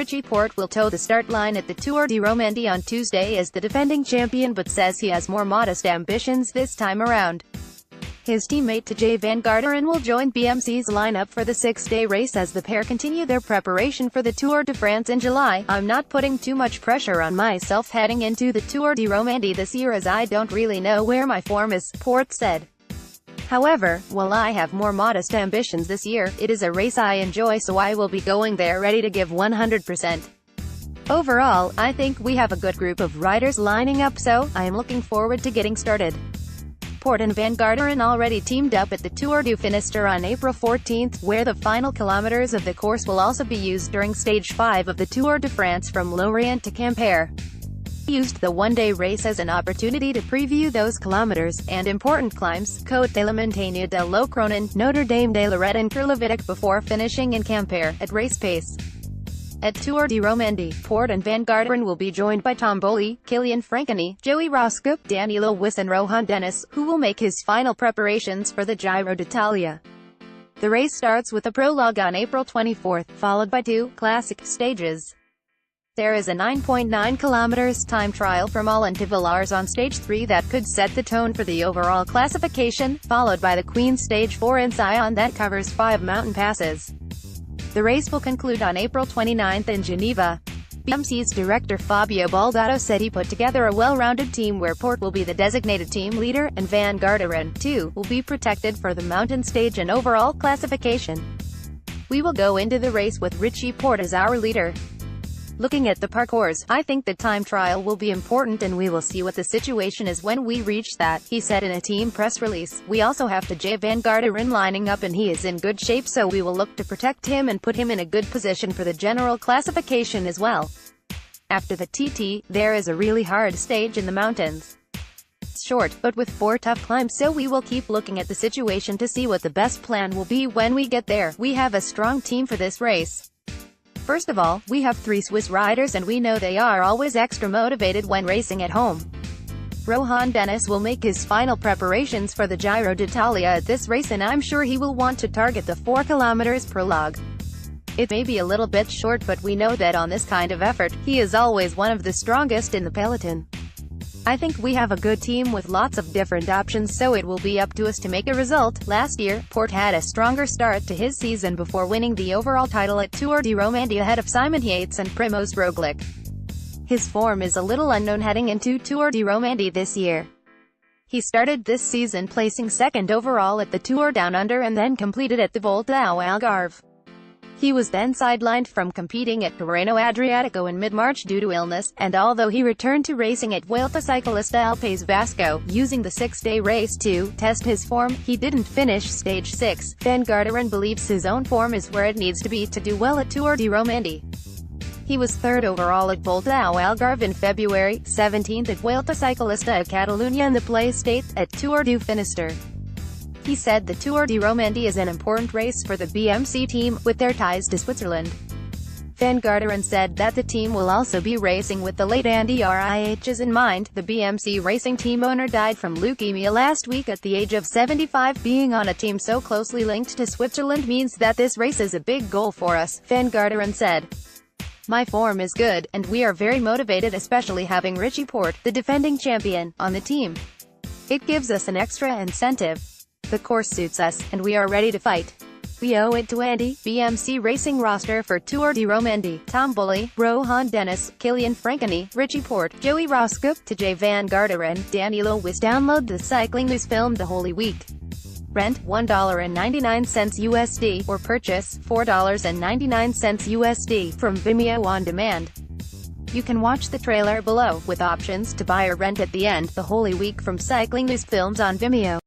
Richie Porte will toe the start line at the Tour de Romandie on Tuesday as the defending champion, but says he has more modest ambitions this time around. His teammate Tejay van Garderen will join BMC's lineup for the six-day race as the pair continue their preparation for the Tour de France in July. "I'm not putting too much pressure on myself heading into the Tour de Romandie this year as I don't really know where my form is," Porte said. "However, while I have more modest ambitions this year, it is a race I enjoy, so I will be going there ready to give 100%. Overall, I think we have a good group of riders lining up, so I am looking forward to getting started." Porte and Van Garderen already teamed up at the Tour du Finistère on April 14, where the final kilometers of the course will also be used during Stage 5 of the Tour de France from Lorient to Quimper. He used the one-day race as an opportunity to preview those kilometers, and important climbs, Côte de la Montagne de l'Ocronan, Notre Dame de Lorette and Kurlevitic, before finishing in Quimper, at race pace. At Tour de Romandie, Porte and Van Garderen will be joined by Tom Boehly, Kilian Franconi, Joey Rosskop, Danilo Wiss and Rohan Dennis, who will make his final preparations for the Giro d'Italia. The race starts with a prologue on April 24, followed by two classic stages. There is a 9.9 kilometers time trial from Moulin to Villars on Stage 3 that could set the tone for the overall classification, followed by the Queen's Stage 4 in Sion that covers 5 mountain passes. The race will conclude on April 29 in Geneva. BMC's director Fabio Baldato said he put together a well-rounded team where Porte will be the designated team leader, and Van Garderen, too, will be protected for the mountain stage and overall classification. "We will go into the race with Richie Porte as our leader. Looking at the parcours, I think the time trial will be important and we will see what the situation is when we reach that," he said in a team press release. "We also have Tejay van Garderen lining up and he is in good shape, so we will look to protect him and put him in a good position for the general classification as well. After the TT, there is a really hard stage in the mountains. It's short, but with 4 tough climbs, so we will keep looking at the situation to see what the best plan will be when we get there. We have a strong team for this race. First of all, we have 3 Swiss riders and we know they are always extra motivated when racing at home. Rohan Dennis will make his final preparations for the Giro d'Italia at this race and I'm sure he will want to target the 4 kilometers prologue. It may be a little bit short, but we know that on this kind of effort, he is always one of the strongest in the peloton. I think we have a good team with lots of different options, so it will be up to us to make a result." Last year, Porte had a stronger start to his season before winning the overall title at Tour de Romandie ahead of Simon Yates and Primož Roglic. His form is a little unknown heading into Tour de Romandie this year. He started this season placing second overall at the Tour Down Under and then completed at the Volta ao Algarve. He was then sidelined from competing at Tirreno Adriatico in mid-March due to illness, and although he returned to racing at Vuelta Ciclista al País Vasco, using the 6-day race to test his form, he didn't finish Stage 6. Van Garderen believes his own form is where it needs to be to do well at Tour de Romandie. He was third overall at Volta ao Algarve in February, 17th at Vuelta Ciclista a Catalunya in the Play State, at Tour du Finistère. He said the Tour de Romandie is an important race for the BMC team, with their ties to Switzerland. Van Garderen said that the team will also be racing with the late Andy Riches in mind. The BMC racing team owner died from leukemia last week at the age of 75. "Being on a team so closely linked to Switzerland means that this race is a big goal for us," Van Garderen said. "My form is good, and we are very motivated, especially having Richie Porte, the defending champion, on the team. It gives us an extra incentive. The course suits us, and we are ready to fight. We owe it to Andy." BMC Racing roster for Tour de Romandie: Tom Boehly, Rohan Dennis, Kilian Franconi, Richie Porte, Joey Rosskop, Tejay van Garderen, Danilo Wiss. Download the Cycling News film The Holy Week. Rent $1.99 USD, or purchase $4.99 USD from Vimeo on demand. You can watch the trailer below, with options to buy or rent at the end. The Holy Week from Cycling News Films on Vimeo.